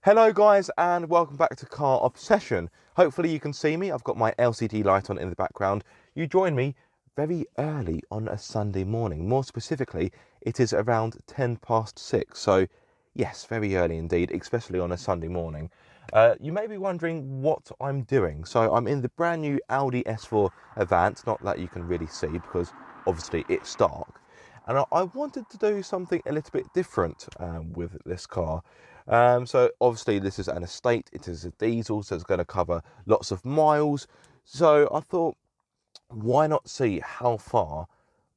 Hello guys and welcome back to Car Obsession. Hopefully you can see me. I've got my LCD light on in the background. You join me very early on a Sunday morning. More specifically, it is around 6:10. So yes, very early indeed, especially on a Sunday morning. You may be wondering what I'm doing. So I'm in the brand new Audi S4 Avant. Not that you can really see because obviously it's dark. And I wanted to do something a little bit different with this car. So obviously this is an estate, it is a diesel, so it's going to cover lots of miles. So I thought, why not see how far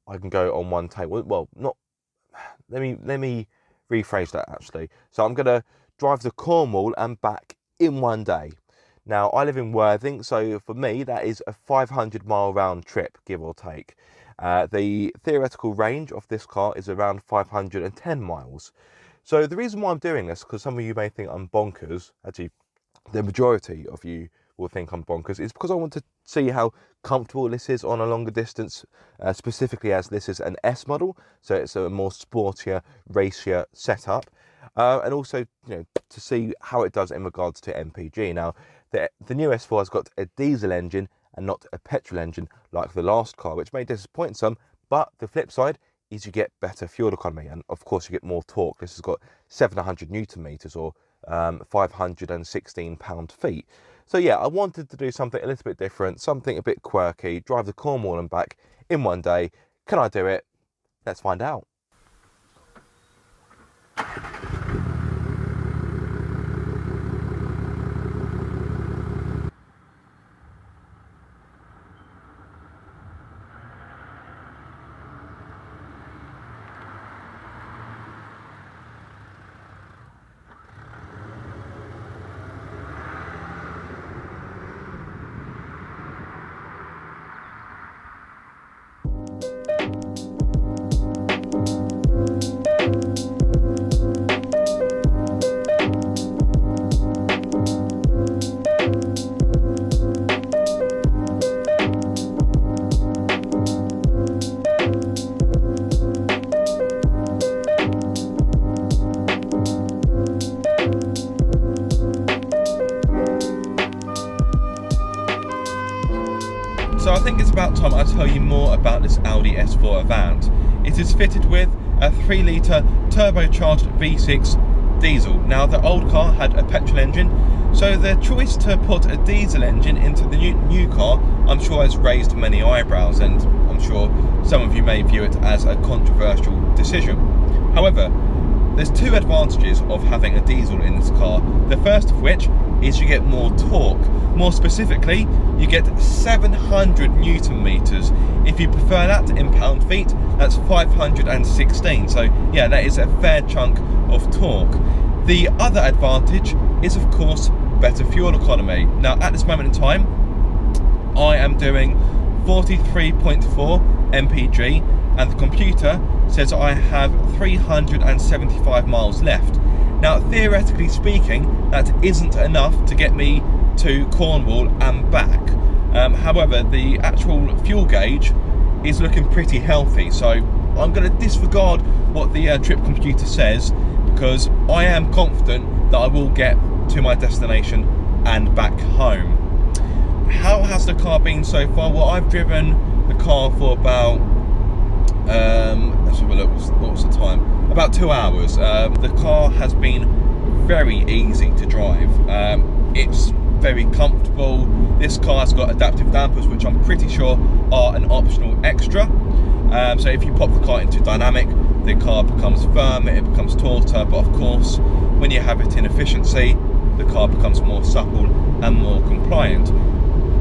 I can go on one tank? Well, not, let me rephrase that actually. So I'm going to drive to Cornwall and back in one day. Now I live in Worthing, so for me that is a 500-mile round trip, give or take. The theoretical range of this car is around 510 miles. So the reason why I'm doing this, because some of you may think I'm bonkers, actually the majority of you will think I'm bonkers, is because I want to see how comfortable this is on a longer distance, specifically as this is an S model, so it's a more sportier, racier setup, and also to see how it does in regards to MPG. Now the new S4 has got a diesel engine and not a petrol engine like the last car, which may disappoint some, but the flip side is you get better fuel economy, and of course you get more torque. This has got 700 Newton meters or 516 pound-feet. So yeah, I wanted to do something a little bit different, something a bit quirky, drive the Cornwall and back in one day. Can I do it? Let's find out. So I think it's about time I tell you more about this Audi S4 Avant. It is fitted with a 3-litre turbocharged V6 diesel. Now the old car had a petrol engine, so the choice to put a diesel engine into the new car I'm sure has raised many eyebrows, and I'm sure some of you may view it as a controversial decision. However, there's two advantages of having a diesel in this car. The first of which is you get more torque. More specifically, you get 700 Newton meters. If you prefer that in pound-feet, that's 516. So yeah, that is a fair chunk of torque. The other advantage is of course better fuel economy. Now at this moment in time, I am doing 43.4 mpg and the computer says I have 375 miles left. Now theoretically speaking, that isn't enough to get me to Cornwall and back. However, the actual fuel gauge is looking pretty healthy, so I'm going to disregard what the trip computer says, because I am confident that I will get to my destination and back home. How has the car been so far? Well, I've driven the car for about let's have a look, what's the time? About 2 hours. The car has been very easy to drive. It's very comfortable. This car has got adaptive dampers, which I'm pretty sure are an optional extra. So if you pop the car into dynamic, the car becomes firm, it becomes tauter, but of course when you have it in efficiency, the car becomes more supple and more compliant.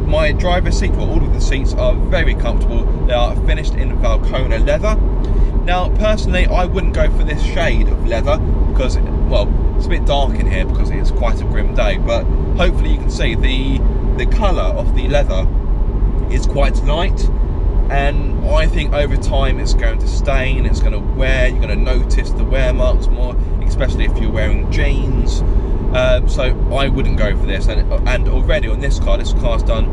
My driver's seat, well, all of the seats are very comfortable. They are finished in Valcona leather. Now personally I wouldn't go for this shade of leather because, well, it's a bit dark in here because it's quite a grim day, but hopefully you can see the colour of the leather is quite light, and I think over time it's going to stain, it's going to wear, you're going to notice the wear marks more, especially if you're wearing jeans. So I wouldn't go for this, and already on this car's done,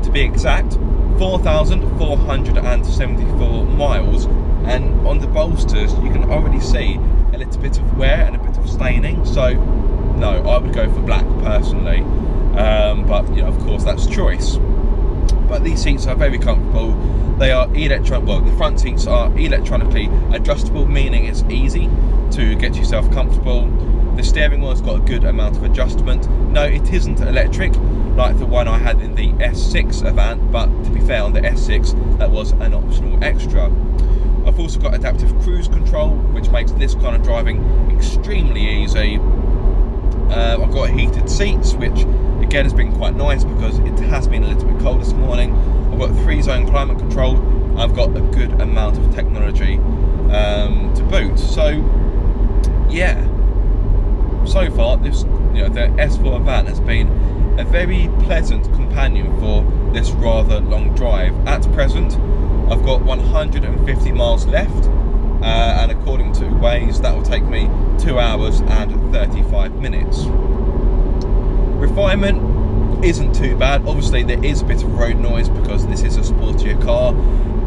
to be exact, 4,474 miles, and on the bolsters you can already see a little bit of wear and a bit of staining. So no, I would go for black personally, but you know, of course that's choice. But these seats are very comfortable. They are the front seats are electronically adjustable, meaning it's easy to get yourself comfortable. The steering wheel's got a good amount of adjustment. No, it isn't electric like the one I had in the S6 Avant, but to be fair, on the S6 that was an optional extra. I've also got adaptive cruise control, which makes this kind of driving extremely easy. I've got heated seats, which again has been quite nice because it has been a little bit cold this morning. I've got 3-zone climate control. I've got a good amount of technology to boot. So yeah, so far this, the S4 Avant has been a very pleasant companion for this rather long drive. At present, I've got 150 miles left, and according to Waze, that will take me 2 hours and 35 minutes. Refinement isn't too bad. Obviously, there is a bit of road noise because this is a sportier car.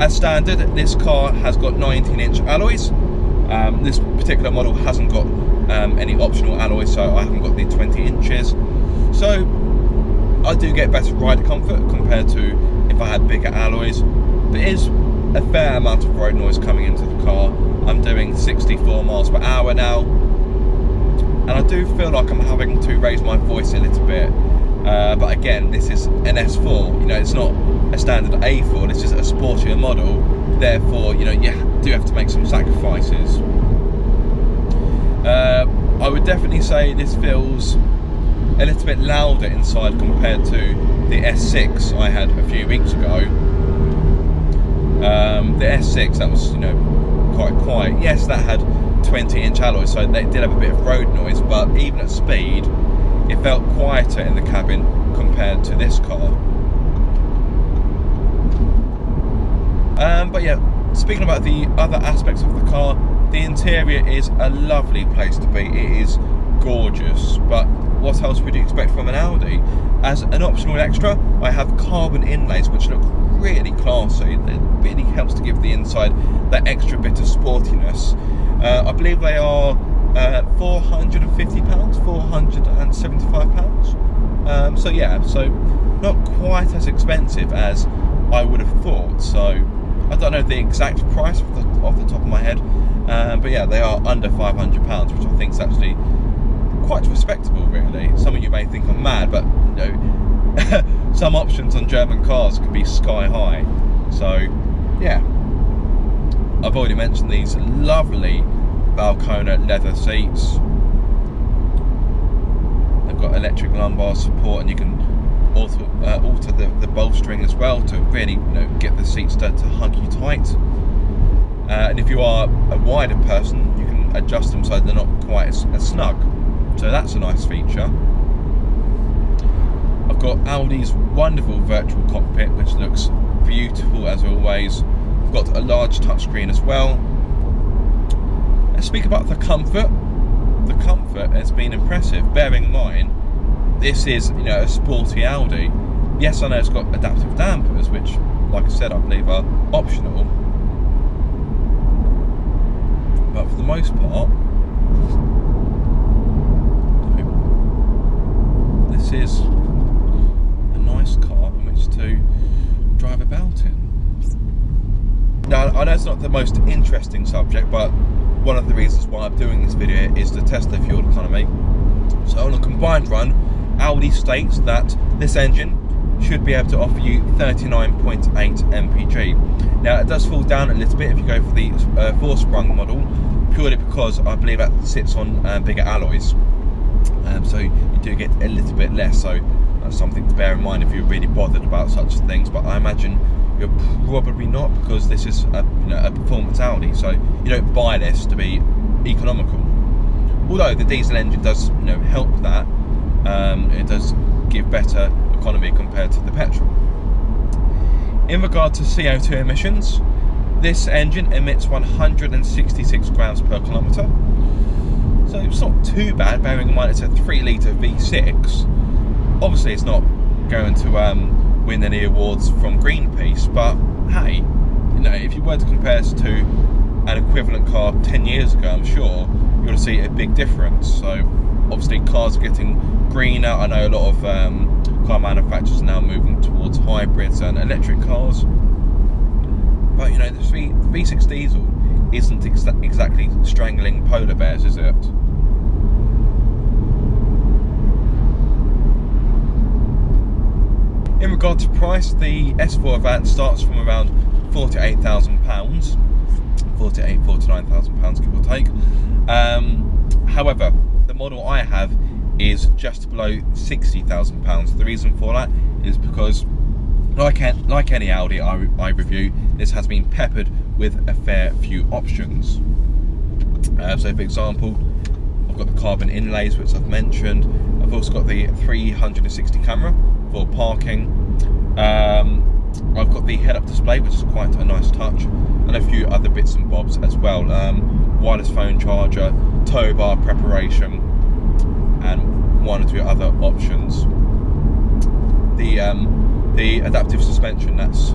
As standard, this car has got 19-inch alloys. This particular model hasn't got any optional alloys, so I haven't got the 20 inches. So I do get better ride comfort compared to if I had bigger alloys. There is a fair amount of road noise coming into the car. I'm doing 64 miles per hour now, and I do feel like I'm having to raise my voice a little bit. But again, this is an S4. It's not a standard A4. This is a sportier model. Therefore, you do have to make some sacrifices. I would definitely say this feels a little bit louder inside compared to the S6 I had a few weeks ago. The S6, that was quite quiet. Yes, that had 20-inch alloys, so they did have a bit of road noise, but even at speed it felt quieter in the cabin compared to this car. But yeah, speaking about the other aspects of the car, the interior is a lovely place to be. It is gorgeous, but what else would you expect from an Audi? As an optional extra, I have carbon inlays which look really classy. It really helps to give the inside that extra bit of sportiness. I believe they are £450, £475. So yeah, so not quite as expensive as I would have thought. So I don't know the exact price off the top of my head, but yeah, they are under £500, which I think is actually quite respectable, really. Some of you may think I'm mad, but some options on German cars can be sky high. So yeah, I've already mentioned these lovely Valcona leather seats. They've got electric lumbar support, and you can alter the bolstering as well to really get the seats to hug you tight. And if you are a wider person, you can adjust them so they're not quite as snug. So that's a nice feature. I've got Audi's wonderful virtual cockpit, which looks beautiful as always. I've got a large touchscreen as well. Let's speak about the comfort. The comfort has been impressive, bearing in mind this is a sporty Audi. Yes, I know it's got adaptive dampers, which, like I said, I believe are optional. But for the most part, this is a nice car in which to drive about in. Now, I know it's not the most interesting subject, but one of the reasons why I'm doing this video is to test the fuel economy. So on a combined run, Audi states that this engine should be able to offer you 39.8 mpg. Now, it does fall down a little bit if you go for the 4-sprung model, purely because I believe that sits on bigger alloys. So you do get a little bit less, so that's something to bear in mind if you're really bothered about such things. But I imagine you're probably not, because this is a performance Audi, so you don't buy this to be economical. Although the diesel engine does help that, it does give better economy compared to the petrol. In regard to CO2 emissions, this engine emits 166 grams per kilometre. So it's not too bad, bearing in mind it's a 3-litre V6. Obviously it's not going to win any awards from Greenpeace, but hey, if you were to compare this to an equivalent car 10 years ago, I'm sure you're going to see a big difference. So obviously cars are getting greener. I know a lot of car manufacturers are now moving towards hybrids and electric cars. But you know, the V6 diesel isn't exactly strangling polar bears, is it? In regard to price, the S4 Avant starts from around £48,000, £49,000 give or take. However, the model I have is just below £60,000. The reason for that is because, like any Audi I review, this has been peppered with a fair few options. So for example, I've got the carbon inlays, which I've mentioned. I've also got the 360 camera for parking. I've got the head-up display, which is quite a nice touch, and a few other bits and bobs as well. Wireless phone charger, tow bar preparation, and one or two other options. The adaptive suspension, that's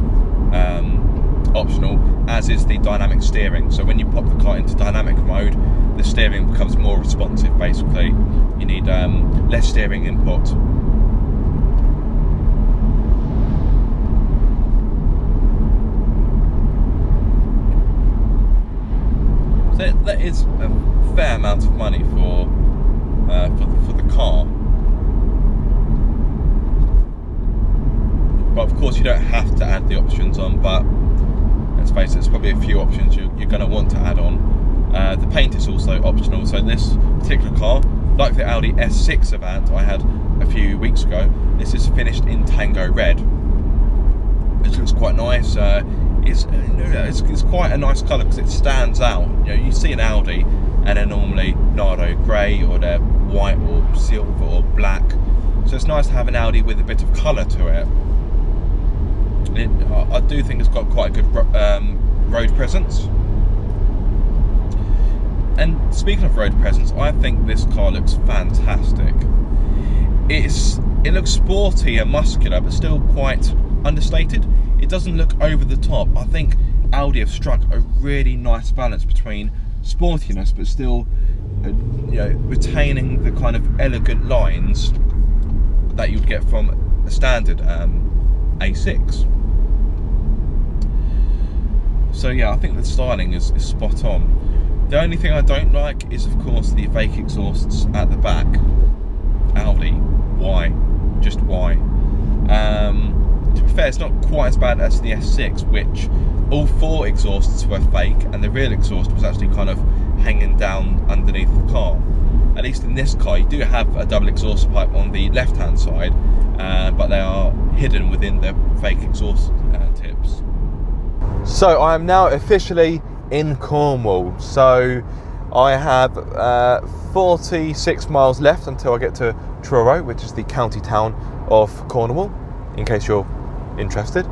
optional, as is the dynamic steering. So when you pop the car into dynamic mode, the steering becomes more responsive. Basically, you need less steering input. So that is a fair amount of money for the car. But of course, you don't have to add the options on. But let's face it, there's probably a few options you're going to want to add on. The paint is also optional. So this particular car, like the Audi S6 Avant I had a few weeks ago, this is finished in Tango Red, which looks quite nice. It's quite a nice colour because it stands out. You know, you see an Audi and they're normally Nardo grey, or they're white or silver or black. So it's nice to have an Audi with a bit of colour to it. I do think it's got quite a good road presence. And speaking of road presence, I think this car looks fantastic. It looks sporty and muscular, but still quite understated. It doesn't look over the top. I think Audi have struck a really nice balance between sportiness, but still, you know, retaining the kind of elegant lines that you'd get from a standard A6. So yeah, I think the styling is spot on. The only thing I don't like is, of course, the fake exhausts at the back. Audi, why? Just why? To be fair, it's not quite as bad as the S6, which all four exhausts were fake, and the real exhaust was actually kind of hanging down underneath the car. At least in this car, you do have a double exhaust pipe on the left-hand side, but they are hidden within the fake exhaust tips. So I am now officially in Cornwall. So I have 46 miles left until I get to Truro, which is the county town of Cornwall, in case you're interested.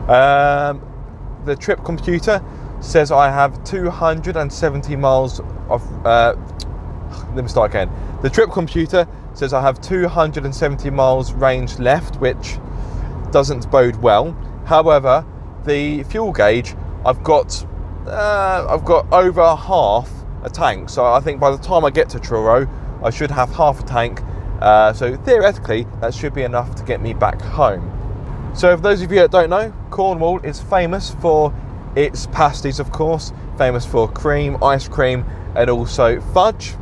The trip computer says I have 270 miles of let me start again. The trip computer says I have 270 miles range left, which doesn't bode well. However, the fuel gauge, I've got over half a tank, so I think by the time I get to Truro I should have half a tank, so theoretically that should be enough to get me back home. So for those of you that don't know, Cornwall is famous for its pasties, of course, famous for cream, ice cream, and also fudge.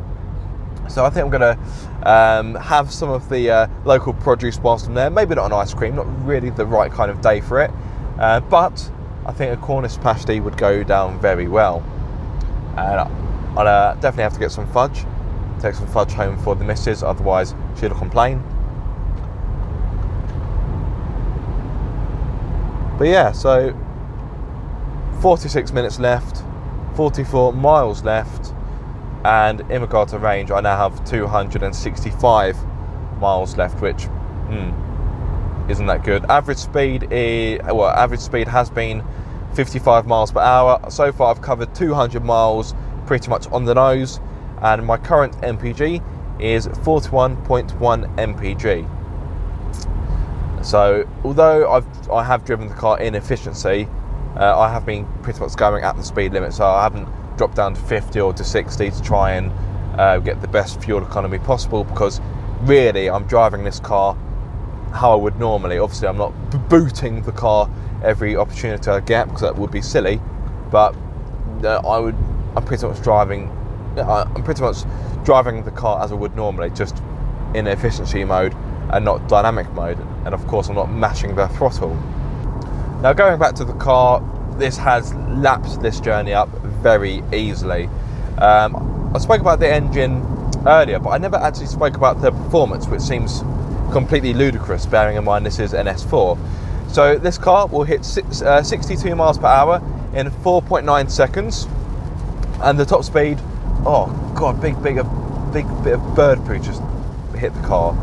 So I think I'm going to have some of the local produce whilst I'm there. Maybe not an ice cream, not really the right kind of day for it, but I think a Cornish pasty would go down very well. And I'll definitely have to get some fudge, take some fudge home for the missus, otherwise she'll complain. But yeah, so 46 minutes left, 44 miles left, and in regard to range, I now have 265 miles left, which isn't that good. Average speed has been 55 miles per hour. So far I've covered 200 miles pretty much on the nose, and my current MPG is 41.1 mpg. So although I have driven the car in efficiency, I have been pretty much going at the speed limit, so I haven't dropped down to 50 or to 60 to try and get the best fuel economy possible, because really I'm driving this car how I would normally. Obviously I'm not booting the car every opportunity I get, because that would be silly, but I'm pretty much driving the car as I would normally, just in efficiency mode and not dynamic mode, and of course I'm not mashing the throttle. Now, going back to the car, this has lapped this journey up very easily. I spoke about the engine earlier, but I never actually spoke about the performance, which seems completely ludicrous, bearing in mind this is an S4. So this car will hit 62 miles per hour in 4.9 seconds, and the top speed, oh god, big bit of bird poo just hit the car.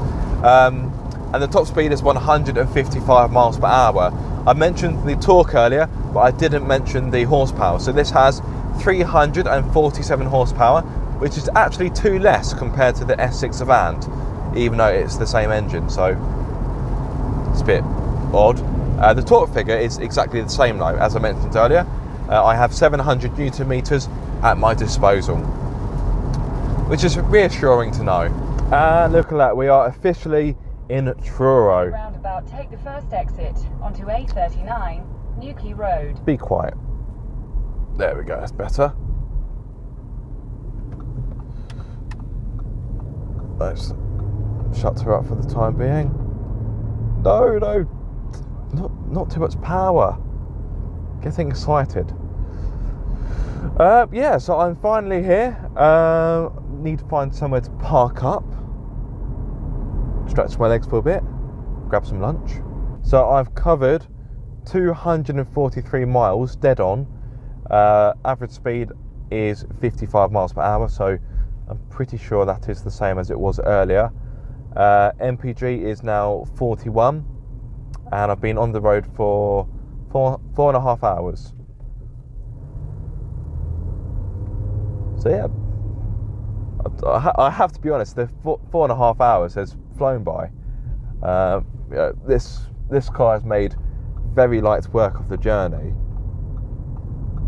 And the top speed is 155 miles per hour. I mentioned the torque earlier, but I didn't mention the horsepower. So this has 347 horsepower, which is actually 2 less compared to the S6 Avant, even though it's the same engine, so it's a bit odd. The torque figure is exactly the same though, as I mentioned earlier. I have 700 Newton meters at my disposal, which is reassuring to know. And look at that, we are officially in Truro. Roundabout, take the first exit onto A39, Newquay Road. Be quiet. There we go, that's better. Let's shut her up for the time being. No, not too much power. Getting excited. Yeah, so I'm finally here. Need to find somewhere to park up. Stretch my legs for a bit. Grab some lunch. So I've covered 243 miles dead on. Average speed is 55 miles per hour, so I'm pretty sure that is the same as it was earlier. MPG is now 41, and I've been on the road for four and a half hours. So yeah, I have to be honest, the 4.5 hours has flown by. This car has made very light work of the journey,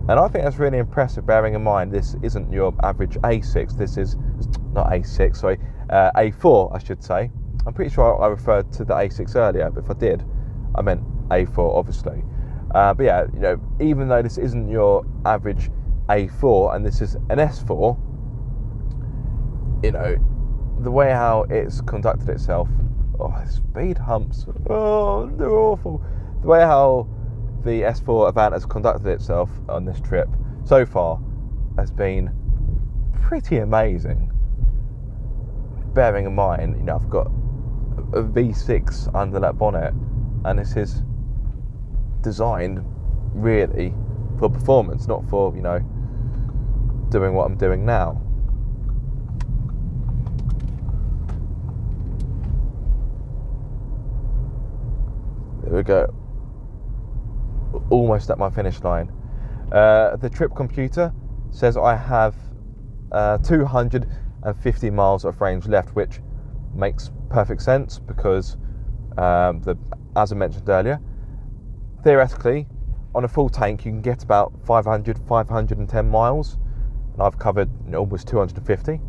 and I think that's really impressive, bearing in mind this isn't your average A6. This is not A6, sorry, A4 I should say. I'm pretty sure I referred to the A6 earlier, but if I did, I meant A4 obviously. But yeah, you know, even though this isn't your average A4 and this is an S4, you know, the way how it's conducted itself, speed humps, they're awful. The way how the S4 Avant has conducted itself on this trip so far has been pretty amazing, bearing in mind, you know, I've got a V6 under that bonnet, and this is designed really for performance, not for, you know, doing what I'm doing now. There we go. Almost at my finish line. The trip computer says I have 250 miles of range left, which makes perfect sense because, as I mentioned earlier, theoretically, on a full tank you can get about 510 miles, and I've covered almost 250.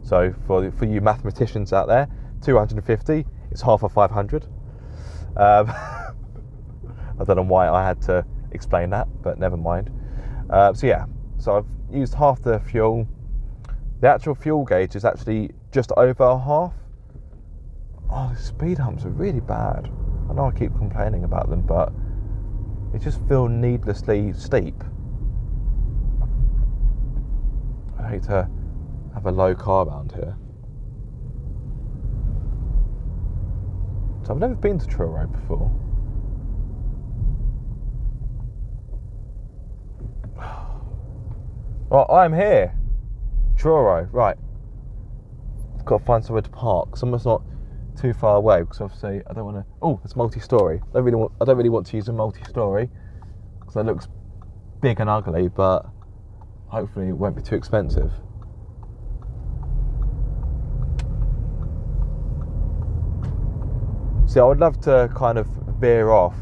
So for you mathematicians out there, 250 is half of 500. I don't know why I had to explain that, but never mind. So yeah, so I've used half the fuel. The actual fuel gauge is actually just over half. Oh, the speed humps are really bad. I know I keep complaining about them, but they just feel needlessly steep. I hate to have a low car around here. So I've never been to Truro before. Well, I'm here. Truro, right. I've got to find somewhere to park. Somewhere's not too far away, because obviously I don't want to. Oh, it's multi-story. I don't really want to use a multi-story because it looks big and ugly, but hopefully it won't be too expensive. See, I would love to kind of veer off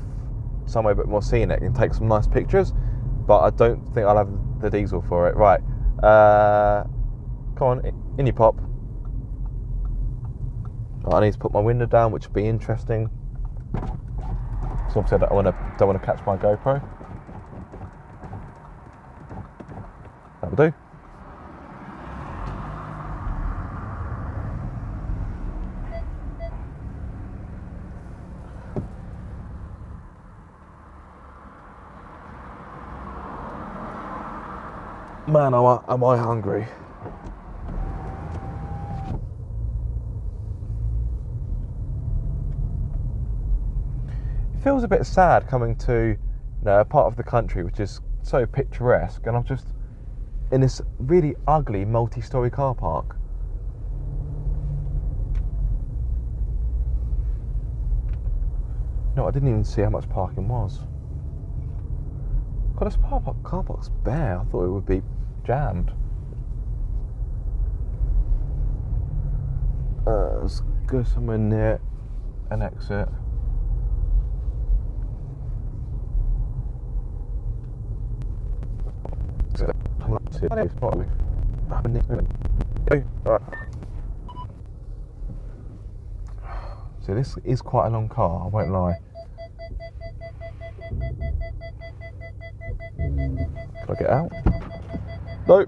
somewhere a bit more scenic and take some nice pictures, but I don't think I'll have the diesel for it. Right, come on, in you pop. I need to put my window down, which will be interesting. So obviously I don't want to catch my GoPro. That will do. Man, am I hungry. It feels a bit sad coming to a part of the country which is so picturesque, and I'm just in this really ugly multi-storey car park. No, I didn't even see how much parking was. God, this car park's bare. I thought it would be jammed. Let's go somewhere near an exit. So this is quite a long car, I won't lie. Can I get out? No.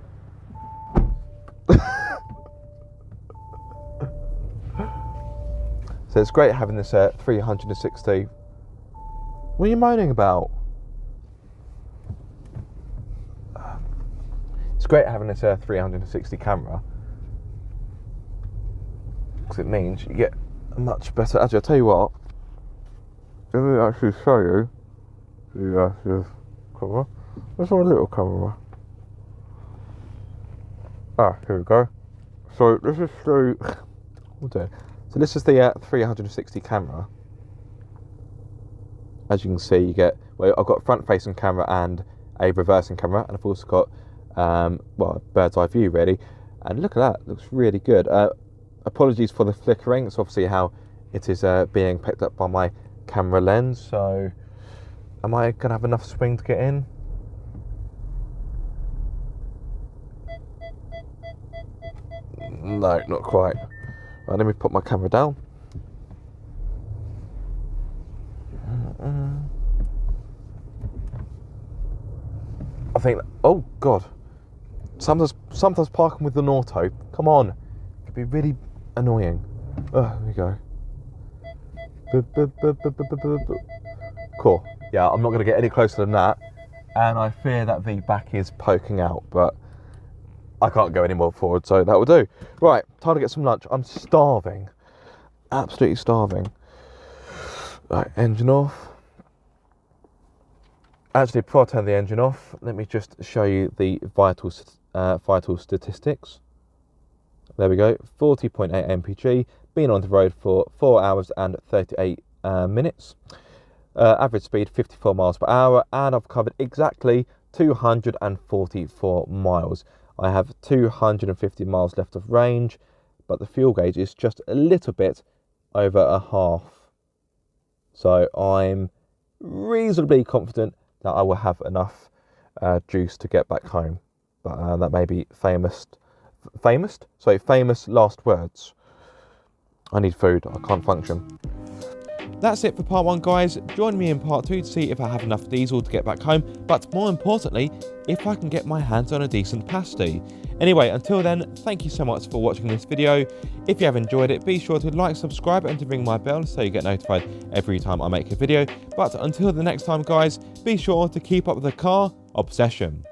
So it's great having this 360. What are you moaning about? It's great having this 360 camera, because it means you get a much better. Actually, I'll tell you what. Let me actually show you the active camera. There's our little camera. Here we go. So this is the. So this is the 360 camera. As you can see, you get. Well, I've got a front-facing camera and a reversing camera, and I've also got well, bird's eye view really. And look at that, looks really good. Apologies for the flickering. It's obviously how it is being picked up by my camera lens. So, am I gonna have enough swing to get in? No, not quite. Right, let me put my camera down. I think. Oh God! Sometimes parking with an auto. Come on, it could be really annoying. There we go. Cool. Yeah, I'm not going to get any closer than that, and I fear that the back is poking out, but I can't go any more forward, so that will do. Right, time to get some lunch. I'm starving, absolutely starving. Right, engine off. Actually, before I turn the engine off, let me just show you the vital statistics. There we go, 40.8 mpg, been on the road for 4 hours and 38 minutes. Average speed 54 miles per hour, and I've covered exactly 244 miles. I have 250 miles left of range, but the fuel gauge is just a little bit over a half. So I'm reasonably confident that I will have enough juice to get back home. But that may be famous last words. I need food, I can't function. That's it for part 1, guys. Join me in part 2 to see if I have enough diesel to get back home, but more importantly, if I can get my hands on a decent pasty. Anyway, until then, thank you so much for watching this video. If you have enjoyed it, be sure to like, subscribe and to ring my bell so you get notified every time I make a video. But until the next time, guys, be sure to keep up with the car obsession.